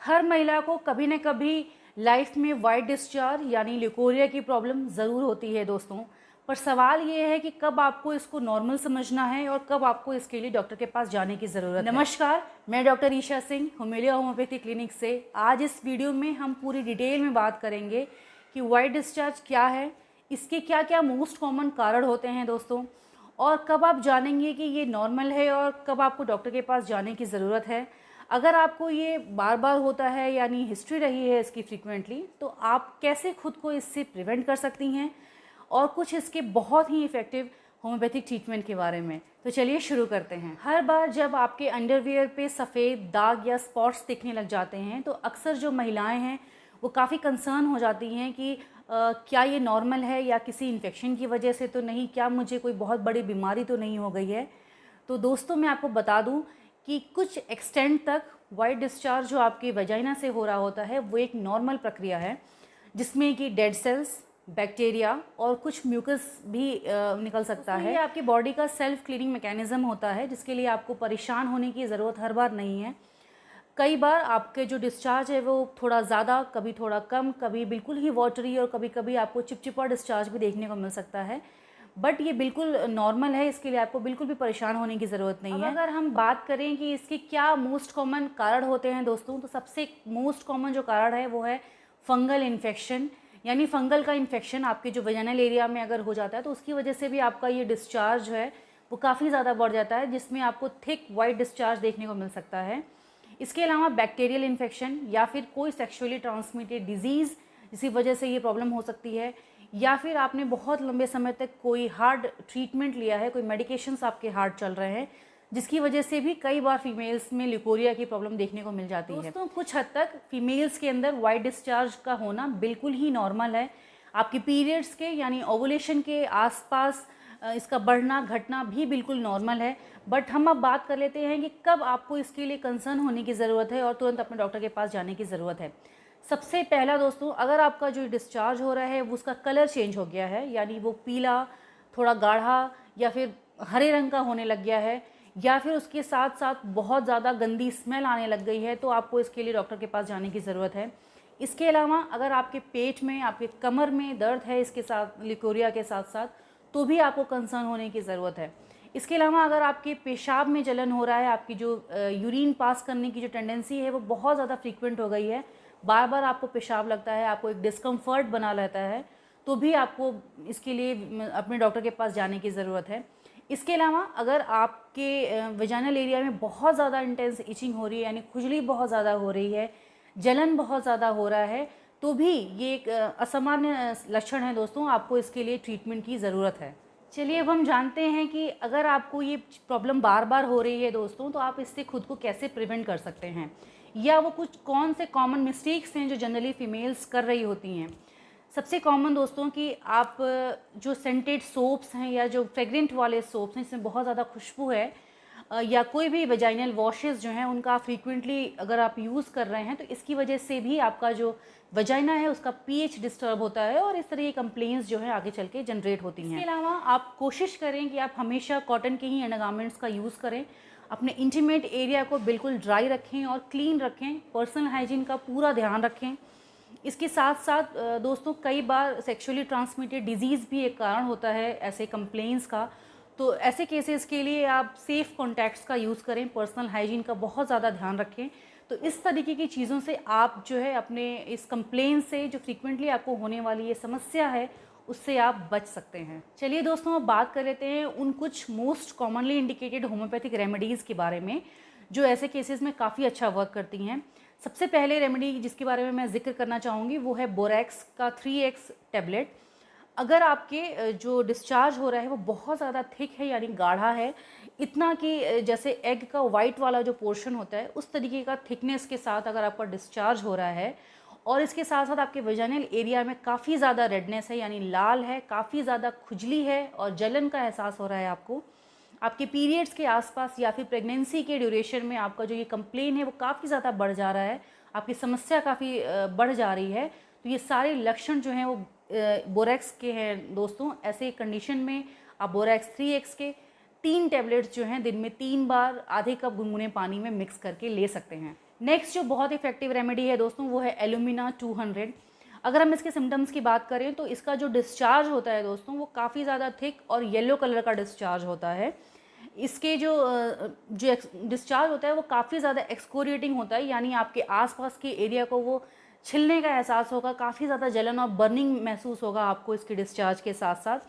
हर महिला को कभी न कभी लाइफ में वाइट डिस्चार्ज यानी ल्यूकोरिया की प्रॉब्लम ज़रूर होती है दोस्तों। पर सवाल ये है कि कब आपको इसको नॉर्मल समझना है और कब आपको इसके लिए डॉक्टर के पास जाने की ज़रूरत है। नमस्कार, मैं doctor Esha Singh Homilia homeopathy clinic से। आज इस वीडियो में हम पूरी डिटेल में बात करेंगे कि वाइट डिस्चार्ज क्या है, इसके क्या क्या मोस्ट कॉमन कारण होते हैं दोस्तों, और कब आप जानेंगे कि ये नॉर्मल है और कब आपको डॉक्टर के पास जाने की ज़रूरत है। अगर आपको ये बार बार होता है यानी हिस्ट्री रही है इसकी फ्रीक्वेंटली, तो आप कैसे खुद को इससे प्रिवेंट कर सकती हैं और कुछ इसके बहुत ही इफ़ेक्टिव होम्योपैथिक ट्रीटमेंट के बारे में। तो चलिए शुरू करते हैं। हर बार जब आपके अंडरवियर पे सफ़ेद दाग या स्पॉट्स दिखने लग जाते हैं तो अक्सर जो महिलाएं हैं वो काफ़ी कंसर्न हो जाती हैं कि क्या ये नॉर्मल है या किसी इन्फेक्शन की वजह से तो नहीं, क्या मुझे कोई बहुत बड़ी बीमारी तो नहीं हो गई है। तो दोस्तों मैं आपको बता दूं कि कुछ एक्सटेंड तक वाइट डिस्चार्ज जो आपकी वजाइना से हो रहा होता है वो एक नॉर्मल प्रक्रिया है, जिसमें कि डेड सेल्स, बैक्टीरिया और कुछ म्यूकस भी निकल सकता है। ये आपकी बॉडी का सेल्फ क्लीनिंग मैकेनिज्म होता है, जिसके लिए आपको परेशान होने की ज़रूरत हर बार नहीं है। कई बार आपके जो डिस्चार्ज है वो थोड़ा ज़्यादा, कभी थोड़ा कम, कभी बिल्कुल ही वाटरी और कभी कभी आपको चिपचिपा डिस्चार्ज भी देखने को मिल सकता है। बट ये बिल्कुल नॉर्मल है, इसके लिए आपको बिल्कुल भी परेशान होने की ज़रूरत नहीं है। अगर हम बात करें कि इसके क्या मोस्ट कॉमन कारण होते हैं दोस्तों, तो सबसे मोस्ट कॉमन जो कारण है वो है फंगल इन्फेक्शन। यानी फंगल का इन्फेक्शन आपके जो वेजाइनल एरिया में अगर हो जाता है तो उसकी वजह से भी आपका ये डिस्चार्ज है वो काफ़ी ज़्यादा बढ़ जाता है, जिसमें आपको थिक वाइट डिस्चार्ज देखने को मिल सकता है। इसके अलावा बैक्टीरियल इन्फेक्शन या फिर कोई सेक्सुअली ट्रांसमिटेड डिजीज़, इसी वजह से ये प्रॉब्लम हो सकती है। या फिर आपने बहुत लंबे समय तक कोई हार्ड ट्रीटमेंट लिया है, कोई मेडिकेशंस आपके हार्ड चल रहे हैं, जिसकी वजह से भी कई बार फीमेल्स में ल्यूकोरिया की प्रॉब्लम देखने को मिल जाती है। दोस्तों कुछ हद तक फीमेल्स के अंदर वाइट डिस्चार्ज का होना बिल्कुल ही नॉर्मल है। आपके पीरियड्स के यानी ओवुलेशन के आसपास इसका बढ़ना घटना भी बिल्कुल नॉर्मल है। बट हम अब बात कर लेते हैं कि कब आपको इसके लिए कंसर्न होने की ज़रूरत है और तुरंत अपने डॉक्टर के पास जाने की ज़रूरत है। सबसे पहला दोस्तों, अगर आपका जो डिस्चार्ज हो रहा है वो उसका कलर चेंज हो गया है, यानी वो पीला, थोड़ा गाढ़ा या फिर हरे रंग का होने लग गया है, या फिर उसके साथ साथ बहुत ज़्यादा गंदी स्मेल आने लग गई है, तो आपको इसके लिए डॉक्टर के पास जाने की ज़रूरत है। इसके अलावा अगर आपके पेट में, आपके कमर में दर्द है इसके साथ, ल्यूकोरिया के साथ साथ, तो भी आपको कंसर्न होने की ज़रूरत है। इसके अलावा अगर आपके पेशाब में जलन हो रहा है, आपकी जो यूरिन पास करने की जो टेंडेंसी है वो बहुत ज़्यादा फ्रीक्वेंट हो गई है, बार बार आपको पेशाब लगता है, आपको एक डिस्कम्फर्ट बना रहता है, तो भी आपको इसके लिए अपने डॉक्टर के पास जाने की ज़रूरत है। इसके अलावा अगर आपके वेजाइनल एरिया में बहुत ज़्यादा इंटेंस इचिंग हो रही है, यानी खुजली बहुत ज़्यादा हो रही है, जलन बहुत ज़्यादा हो रहा है, तो भी ये एक असामान्य लक्षण है दोस्तों, आपको इसके लिए ट्रीटमेंट की ज़रूरत है। चलिए अब हम जानते हैं कि अगर आपको ये प्रॉब्लम बार बार हो रही है दोस्तों, तो आप इससे खुद को कैसे प्रिवेंट कर सकते हैं, या वो कुछ कौन से कॉमन मिस्टेक्स हैं जो जनरली फीमेल्स कर रही होती हैं। सबसे कॉमन दोस्तों कि आप जो सेंटेड सोप्स हैं या जो फ्रेग्रेंट वाले सोप्स हैं जिसमें बहुत ज़्यादा खुशबू है, या कोई भी वेजाइनल वॉशेस जो हैं उनका फ्रीक्वेंटली अगर आप यूज़ कर रहे हैं, तो इसकी वजह से भी आपका जो वजाइना है उसका पीएच डिस्टर्ब होता है और इस तरह की कंप्लेंट्स जो है आगे चल के जनरेट होती हैं। इसके अलावा आप कोशिश करें कि आप हमेशा कॉटन के ही अंडरगारमेंट्स का यूज़ करें, अपने इंटीमेट एरिया को बिल्कुल ड्राई रखें और क्लीन रखें, पर्सनल हाइजीन का पूरा ध्यान रखें। इसके साथ साथ दोस्तों कई बार सेक्सुअली ट्रांसमिटेड डिजीज़ भी एक कारण होता है ऐसे कंप्लेंट्स का, तो ऐसे केसेस के लिए आप सेफ़ कॉन्टैक्ट्स का यूज़ करें, पर्सनल हाइजीन का बहुत ज़्यादा ध्यान रखें। तो इस तरीके की चीज़ों से आप जो है अपने इस कंप्लेंट से, जो फ्रीक्वेंटली आपको होने वाली ये समस्या है, उससे आप बच सकते हैं। चलिए दोस्तों अब बात कर लेते हैं उन कुछ most commonly indicated homeopathic remedies के बारे में जो ऐसे केसेस में काफ़ी अच्छा वर्क करती हैं। सबसे पहले रेमेडी जिसके बारे में मैं जिक्र करना चाहूँगी वो है बोरैक्स का 3x टैबलेट। अगर आपके जो डिस्चार्ज हो रहा है वो बहुत ज़्यादा थिक है यानी गाढ़ा है, इतना कि जैसे एग का वाइट वाला जो पोर्शन होता है उस तरीके का थिकनेस के साथ अगर आपका डिस्चार्ज हो रहा है, और इसके साथ साथ आपके वेजाइनल एरिया में काफ़ी ज़्यादा रेडनेस है यानी लाल है, काफ़ी ज़्यादा खुजली है और जलन का एहसास हो रहा है आपको, आपके पीरियड्स के आसपास या फिर प्रेगनेंसी के ड्यूरेशन में आपका जो ये कंप्लेन है वो काफ़ी ज़्यादा बढ़ जा रहा है, आपकी समस्या काफ़ी बढ़ जा रही है, तो ये सारे लक्षण जो हैं वो बोरैक्स के हैं दोस्तों। ऐसे कंडीशन में आप बोरैक्स 3x के 3 टैबलेट्स जो हैं दिन में 3 बार आधे कप गुनगुने पानी में मिक्स करके ले सकते हैं। नेक्स्ट जो बहुत इफेक्टिव रेमेडी है दोस्तों वो है एलुमिना 200। अगर हम इसके सिम्टम्स की बात करें तो इसका जो डिस्चार्ज होता है दोस्तों वो काफ़ी ज़्यादा थिक और येलो कलर का डिस्चार्ज होता है। इसके जो डिस्चार्ज होता है वो काफ़ी ज़्यादा एक्सकोरिएटिंग होता है, यानी आपके आसपास के एरिया को वो छिलने का एहसास होगा, काफ़ी ज़्यादा जलन और बर्निंग महसूस होगा आपको इसके डिस्चार्ज के साथ साथ।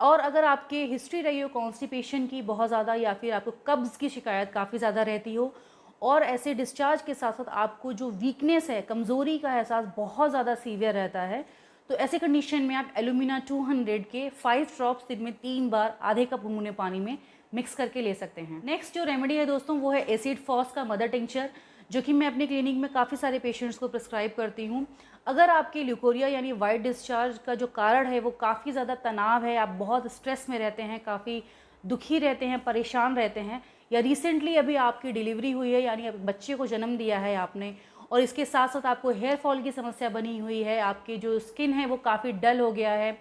और अगर आपके हिस्ट्री रही हो कॉन्स्टिपेशन की बहुत ज़्यादा, या फिर आपको कब्ज़ की शिकायत काफ़ी ज़्यादा रहती हो, और ऐसे डिस्चार्ज के साथ साथ आपको जो वीकनेस है, कमज़ोरी का एहसास बहुत ज़्यादा सीवियर रहता है, तो ऐसे कंडीशन में आप एलुमिना 200 के 5 ड्रॉप्स दिन में 3 बार आधे कप गुनगुने पानी में मिक्स करके ले सकते हैं। नेक्स्ट जो रेमेडी है दोस्तों वो है एसिड फॉस का मदर टिंचर, जो कि मैं अपने क्लिनिक में काफ़ी सारे पेशेंट्स को प्रिस्क्राइब करती हूँ। अगर आपके ल्यूकोरिया यानी वाइट डिस्चार्ज का जो कारण है वो काफ़ी ज़्यादा तनाव है, आप बहुत स्ट्रेस में रहते हैं, काफ़ी दुखी रहते हैं, परेशान रहते हैं, या रिसेंटली अभी आपकी डिलीवरी हुई है यानी बच्चे को जन्म दिया है आपने, और इसके साथ साथ आपको हेयर फॉल की समस्या बनी हुई है, आपकी जो स्किन है वो काफ़ी डल हो गया है,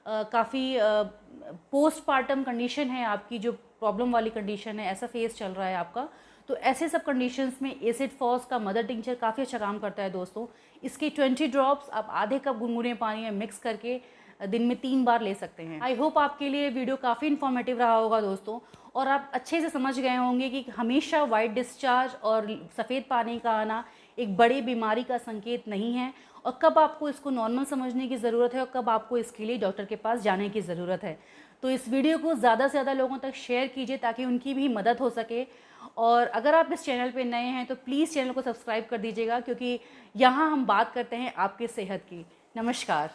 काफ़ी पोस्टपार्टम कंडीशन है आपकी, जो प्रॉब्लम वाली कंडीशन है, ऐसा फेस चल रहा है आपका, तो ऐसे सब कंडीशंस में एसिड फॉस का मदर टिंचर काफ़ी अच्छा काम करता है दोस्तों। इसके 20 ड्रॉप्स आप आधे कप गुनगुने पानी में मिक्स करके दिन में 3 बार ले सकते हैं। आई होप आपके लिए वीडियो काफ़ी इन्फॉर्मेटिव रहा होगा दोस्तों, और आप अच्छे से समझ गए होंगे कि हमेशा वाइट डिस्चार्ज और सफ़ेद पानी का आना एक बड़ी बीमारी का संकेत नहीं है, और कब आपको इसको नॉर्मल समझने की ज़रूरत है और कब आपको इसके लिए डॉक्टर के पास जाने की ज़रूरत है। तो इस वीडियो को ज़्यादा से ज़्यादा लोगों तक शेयर कीजिए ताकि उनकी भी मदद हो सके। और अगर आप इस चैनल पे नए हैं तो प्लीज़ चैनल को सब्सक्राइब कर दीजिएगा, क्योंकि यहाँ हम बात करते हैं आपकी सेहत की। नमस्कार।